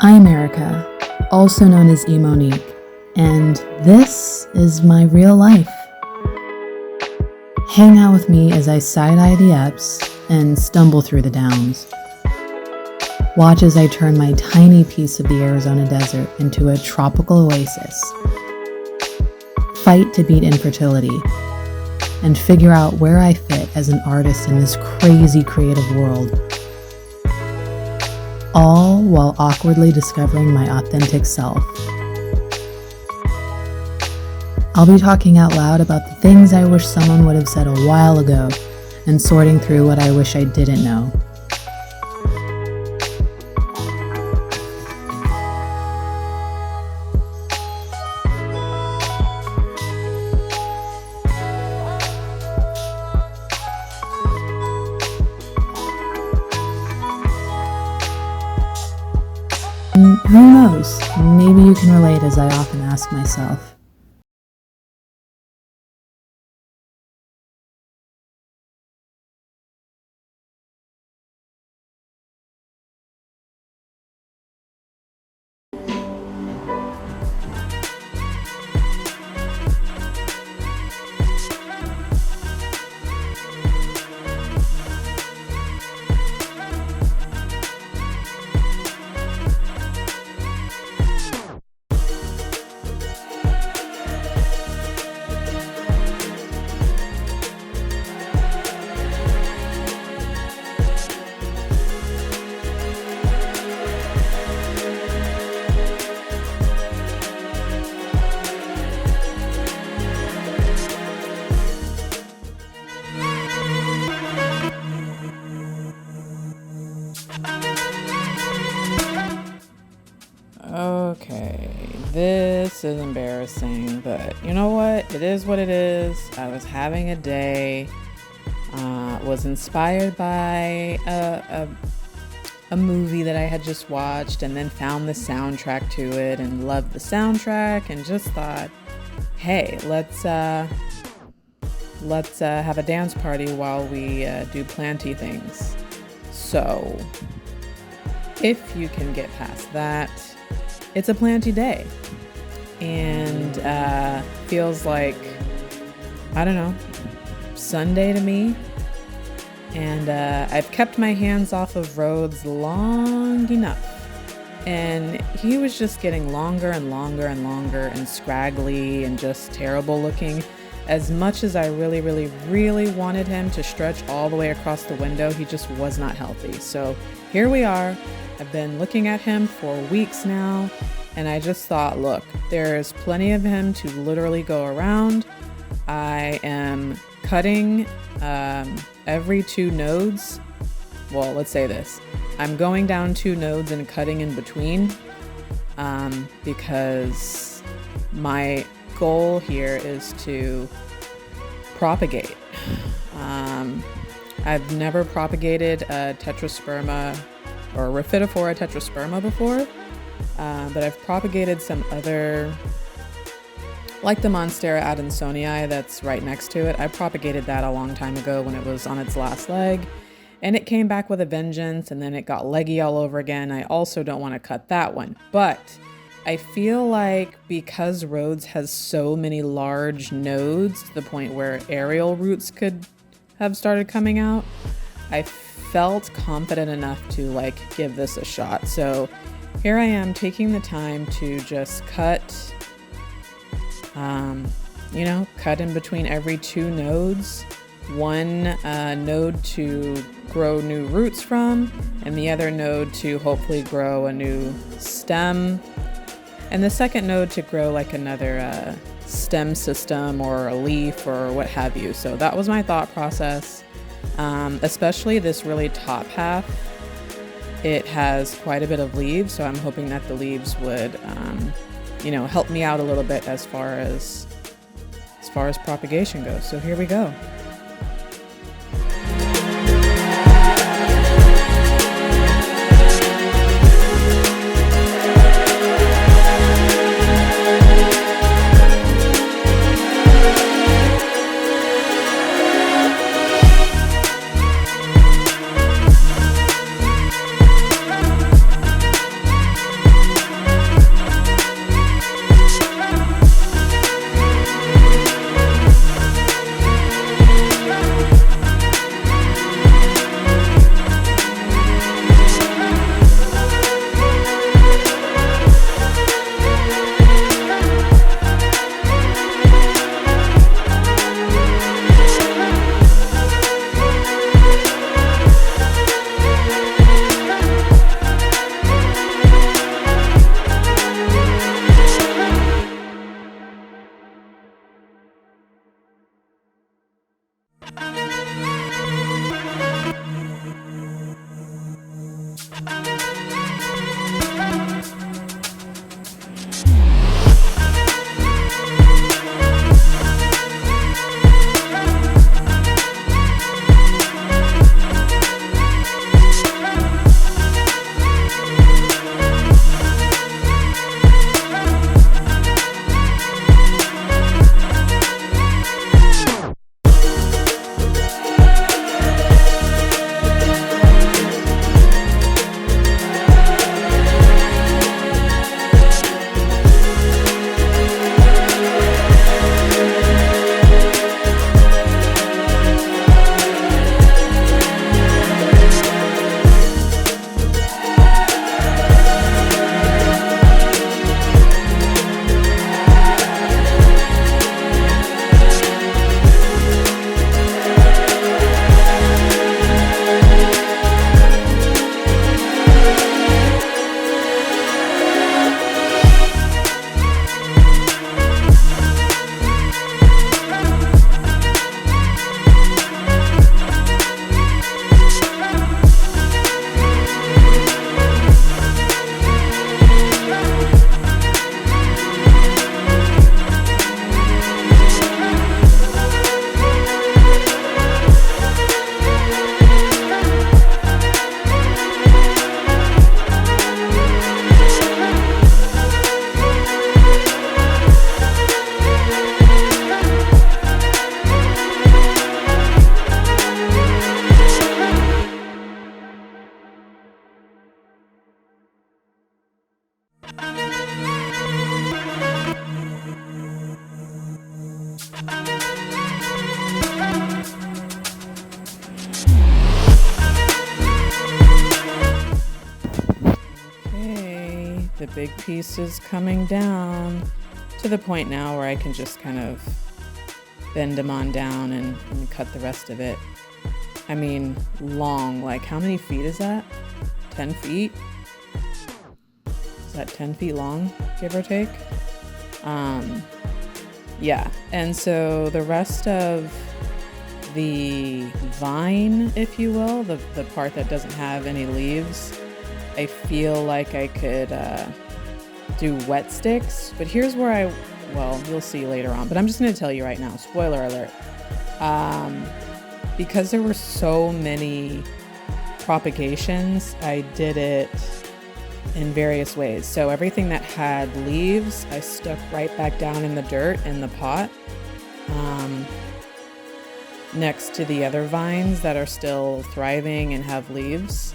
I'm Erica, also known as E.MoniQue, and this is my real life. Hang out with me as I side-eye the ups and stumble through the downs. Watch as I turn my tiny piece of the Arizona desert into a tropical oasis. Fight to beat infertility and figure out where I fit as an artist in this crazy creative world. All while awkwardly discovering my authentic self. I'll be talking out loud about the things I wish someone would have said a while ago and sorting through what I wish I didn't know. Who knows? Maybe you can relate, as I often ask myself. Okay, this is embarrassing, but you know what? It is what it is. I was having a day, was inspired by a movie that I had just watched, and then found the soundtrack to it and loved the soundtrack and just thought, hey, let's have a dance party while we do planty things. So if you can get past that, it's a planty day, and feels like, I don't know, Sunday to me. And I've kept my hands off of Rhodes long enough, and he was just getting longer and longer and longer and scraggly and just terrible looking. As much as I really, really, really wanted him to stretch all the way across the window, he just was not healthy. So here we are. I've been looking at him for weeks now, and I just thought, look, there's plenty of him to literally go around. I am cutting every 2 nodes. Well, let's say this. I'm going down 2 nodes and cutting in between because my goal here is to propagate. I've never propagated a tetrasperma or Rhaphidophora tetrasperma before, but I've propagated some other, like the Monstera adansonii that's right next to it. I propagated that a long time ago when it was on its last leg, and it came back with a vengeance, and then it got leggy all over again. I also don't want to cut that one, but I feel like because Rhodes has so many large nodes to the point where aerial roots could have started coming out, I felt confident enough to give this a shot. So here I am taking the time to just cut, cut in between every 2 nodes, one node to grow new roots from, and the other node to hopefully grow a new stem, and the second node to grow another stem system or a leaf or what have you. So that was my thought process. Especially this really top half, it has quite a bit of leaves, so I'm hoping that the leaves would, help me out a little bit as far as propagation goes. So here we go. Okay, the big piece is coming down to the point now where I can just kind of bend them on down and cut the rest of it. I mean, long, like how many feet is that? 10 feet? Is that 10 feet long, give or take? Yeah, and so the rest of the vine, if you will, the part that doesn't have any leaves, I feel like I could do wet sticks, but here's where well, you'll see later on, but I'm just going to tell you right now, spoiler alert. Because there were so many propagations, I did it in various ways. So everything that had leaves, I stuck right back down in the dirt in the pot, next to the other vines that are still thriving and have leaves.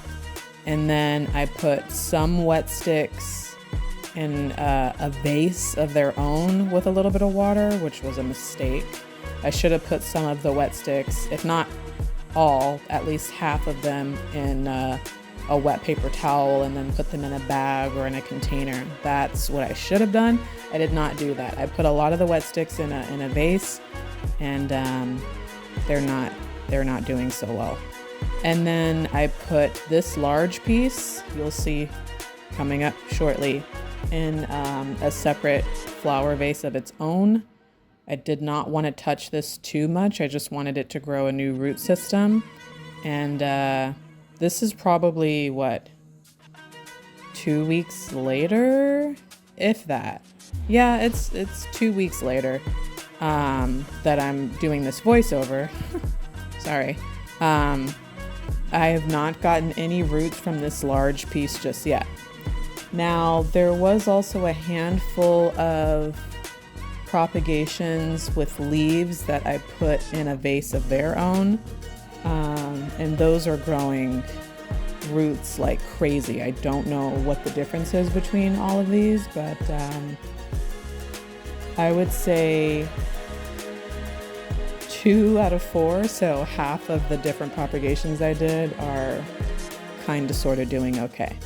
And then I put some wet sticks in a vase of their own with a little bit of water, which was a mistake. I should have put some of the wet sticks, if not all, at least half of them in a wet paper towel and then put them in a bag or in a container. That's what I should have done. I did not do that. I put a lot of the wet sticks in a vase, and they're not doing so well. And then I put this large piece, you'll see coming up shortly, in a separate flower vase of its own. I did not want to touch this too much. I just wanted it to grow a new root system. And this is probably, 2 weeks later? If that. Yeah, it's 2 weeks later that I'm doing this voiceover. Sorry. I have not gotten any roots from this large piece just yet. Now, there was also a handful of propagations with leaves that I put in a vase of their own, and those are growing roots like crazy. I don't know what the difference is between all of these, but I would say 2 out of 4, so half of the different propagations I did are kind of sort of doing okay.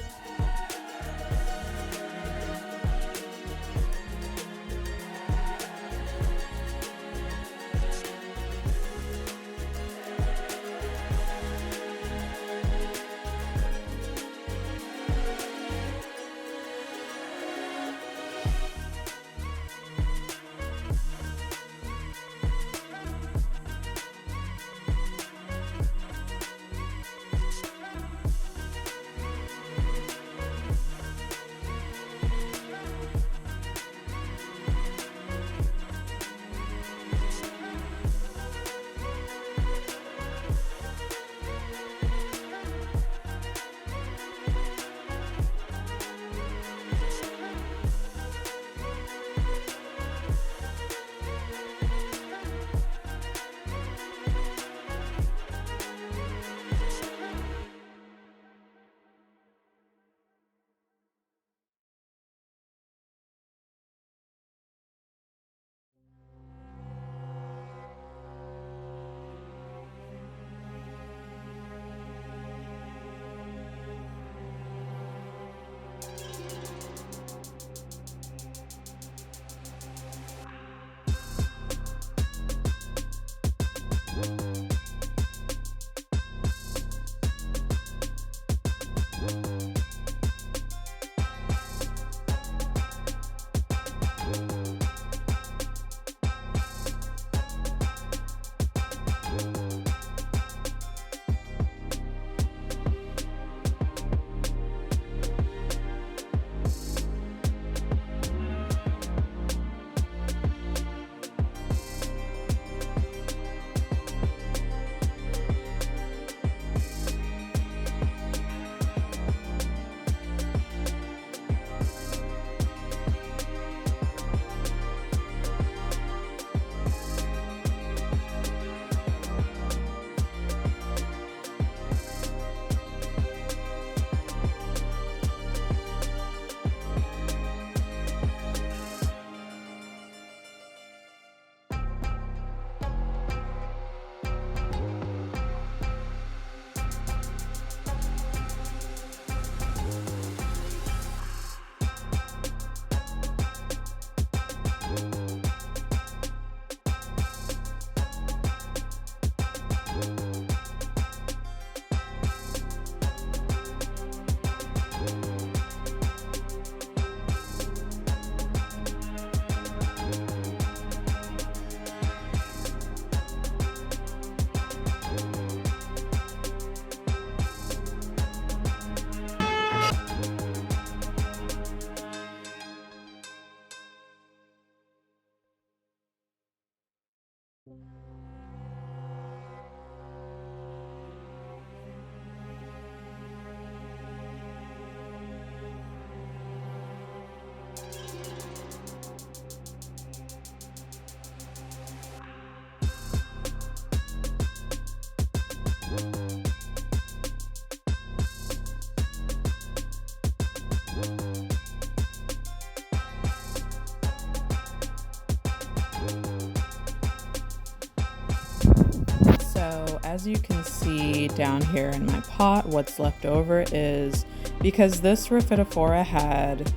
So as you can see down here in my pot, what's left over is, because this Rhaphidophora had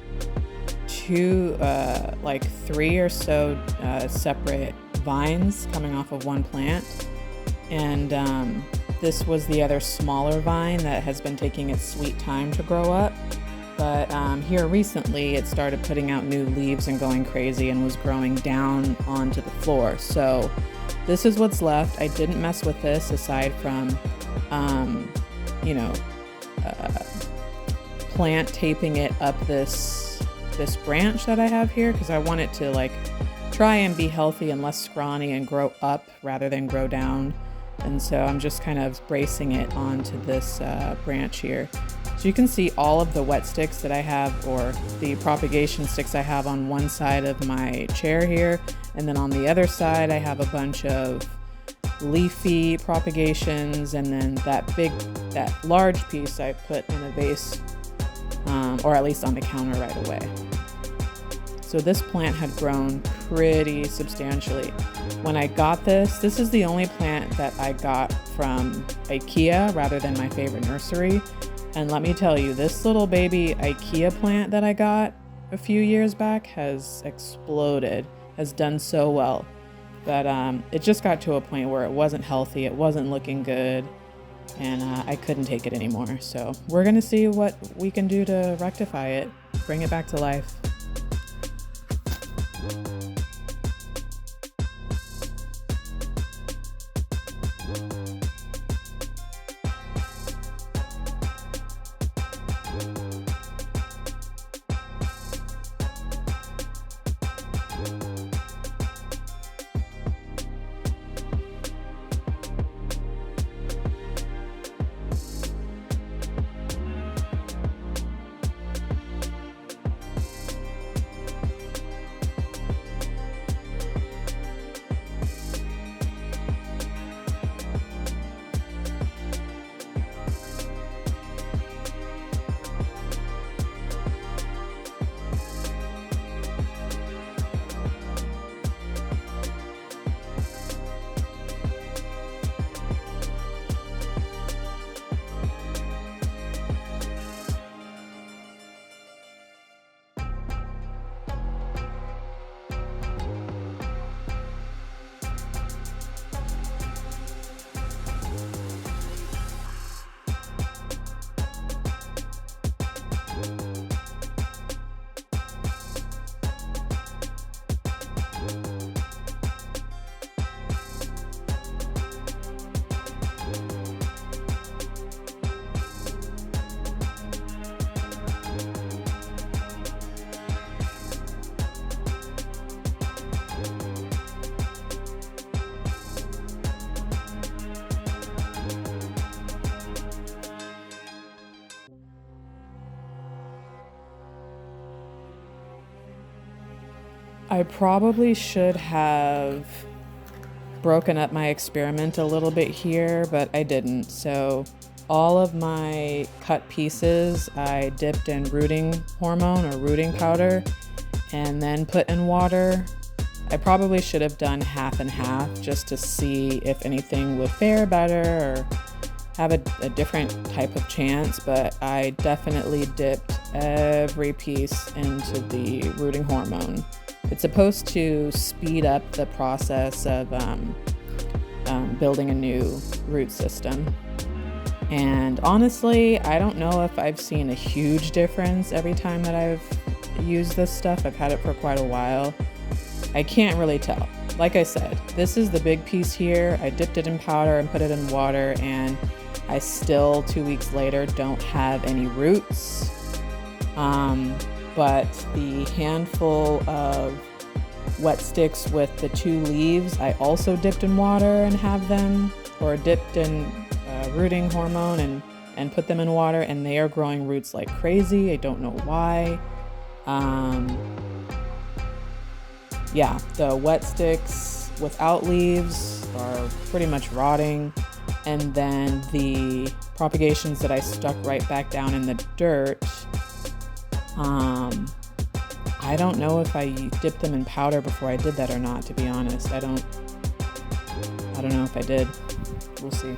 three or so separate vines coming off of one plant, and this was the other smaller vine that has been taking its sweet time to grow up. But here recently it started putting out new leaves and going crazy and was growing down onto the floor. So this is what's left. I didn't mess with this aside from, plant taping it up this branch that I have here, because I want it to like try and be healthy and less scrawny and grow up rather than grow down. And so I'm just kind of bracing it onto this branch here. So you can see all of the wet sticks that I have, or the propagation sticks I have on one side of my chair here. And then on the other side, I have a bunch of leafy propagations. And then that large piece I put in a vase, or at least on the counter right away. So this plant had grown pretty substantially. When I got this is the only plant that I got from IKEA rather than my favorite nursery. And let me tell you, this little baby IKEA plant that I got a few years back has exploded, has done so well. But it just got to a point where it wasn't healthy, it wasn't looking good, and I couldn't take it anymore. So we're gonna see what we can do to rectify it, bring it back to life. I probably should have broken up my experiment a little bit here, but I didn't. So all of my cut pieces I dipped in rooting hormone or rooting powder and then put in water. I probably should have done half and half just to see if anything would fare better or have a different type of chance, but I definitely dipped every piece into the rooting hormone. It's supposed to speed up the process of building a new root system. And honestly, I don't know if I've seen a huge difference every time that I've used this stuff. I've had it for quite a while. I can't really tell. Like I said, this is the big piece here. I dipped it in powder and put it in water, and I still 2 weeks later don't have any roots. But the handful of wet sticks with the 2 leaves, I also dipped in water and have them, or dipped in rooting hormone and put them in water, and they are growing roots like crazy. I don't know why. Um, yeah, the wet sticks without leaves are pretty much rotting. And then the propagations that I stuck right back down in the dirt, I don't know if I dipped them in powder before I did that or not, to be honest. I don't know if I did. We'll see.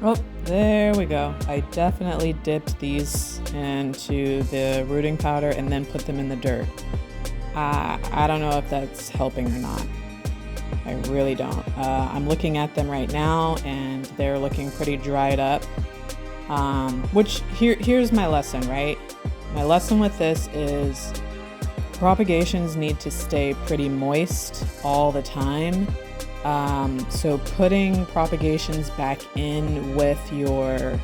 Oh, there we go. I definitely dipped these into the rooting powder and then put them in the dirt. I don't know if that's helping or not. I really don't. I'm looking at them right now and they're looking pretty dried up. Here's my lesson, right? My lesson with this is propagations need to stay pretty moist all the time. So putting propagations back in with your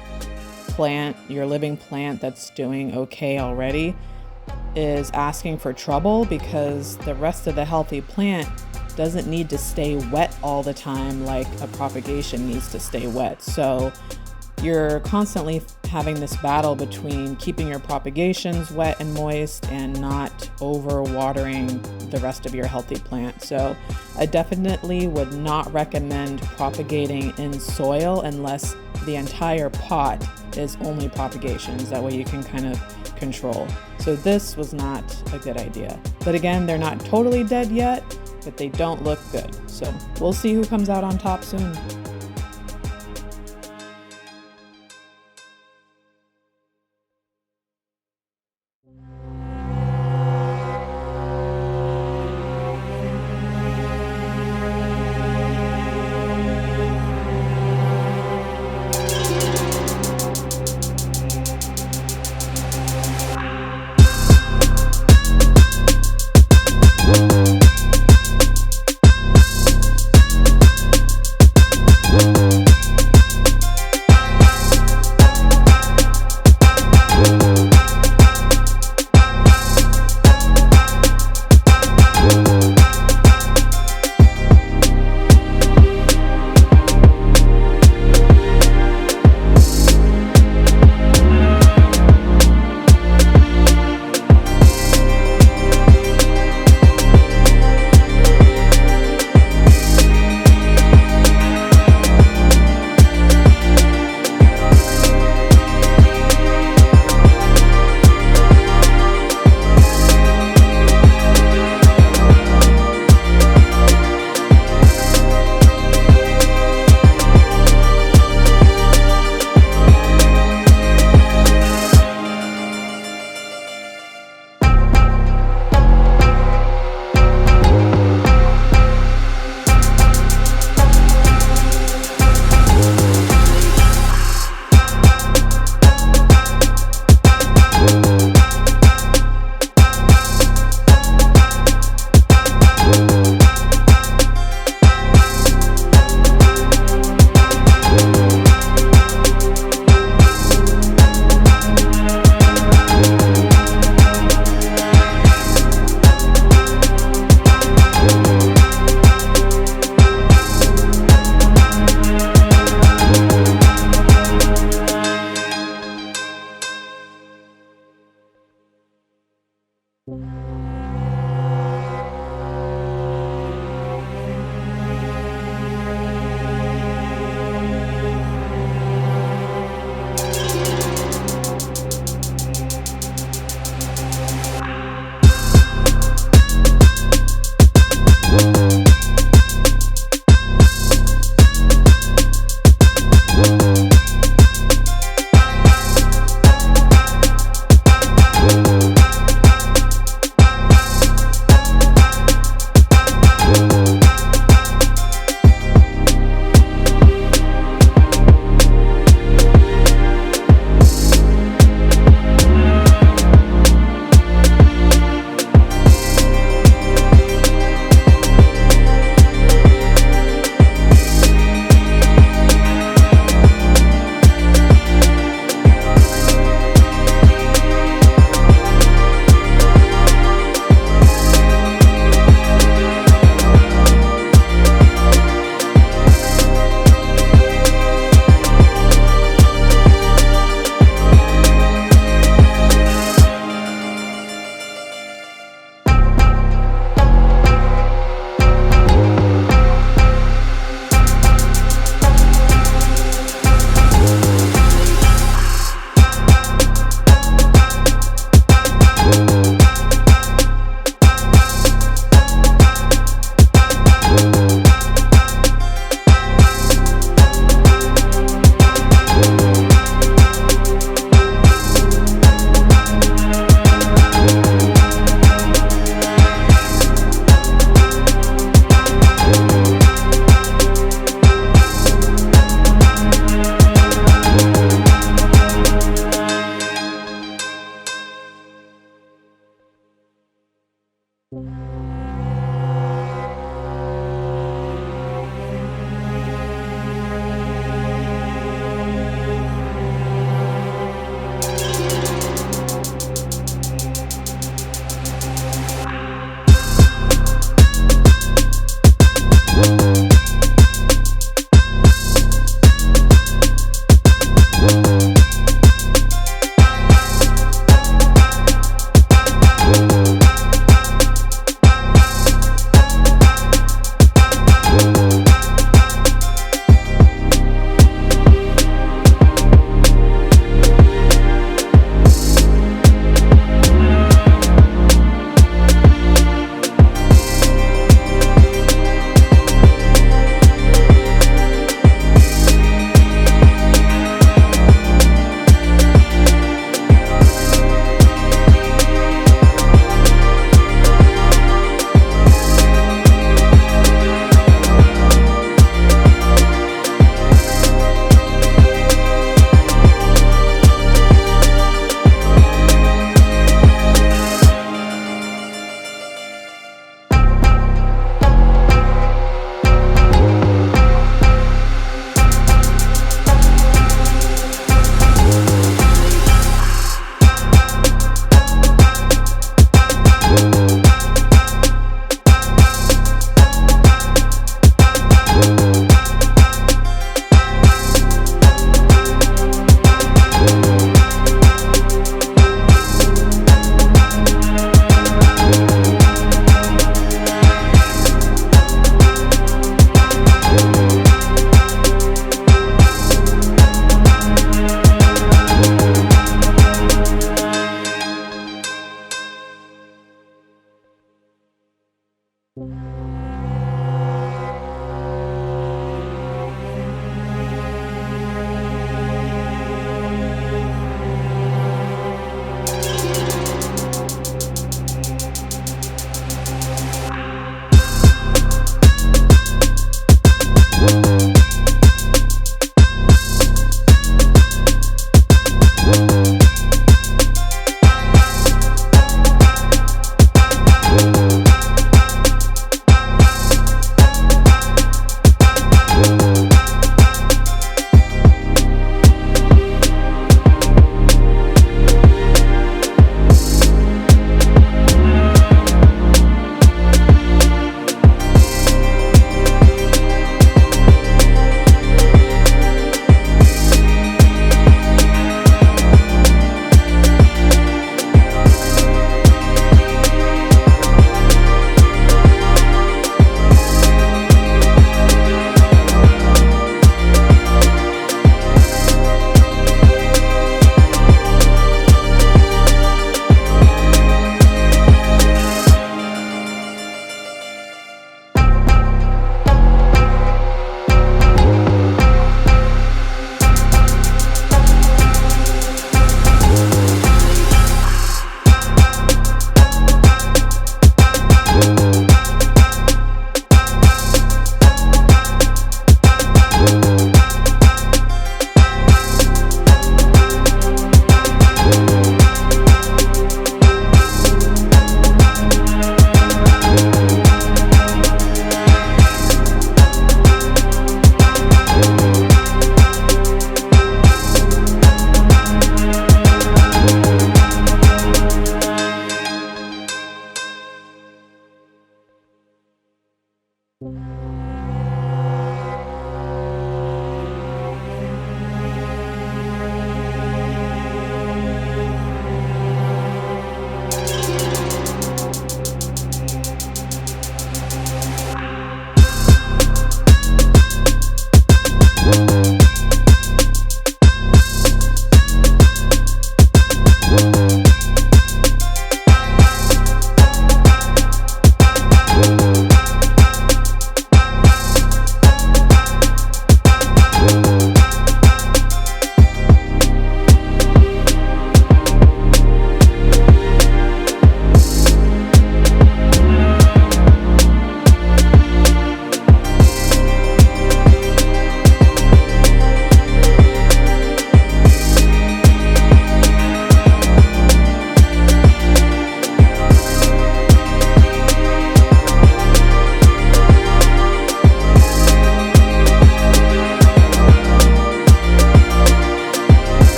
plant, your living plant that's doing okay already, is asking for trouble, because the rest of the healthy plant doesn't need to stay wet all the time like a propagation needs to stay wet. So you're constantly having this battle between keeping your propagations wet and moist and not over watering the rest of your healthy plant. So I definitely would not recommend propagating in soil unless the entire pot is only propagations. That way you can kind of control. So this was not a good idea. But again, they're not totally dead yet, but they don't look good. So we'll see who comes out on top soon.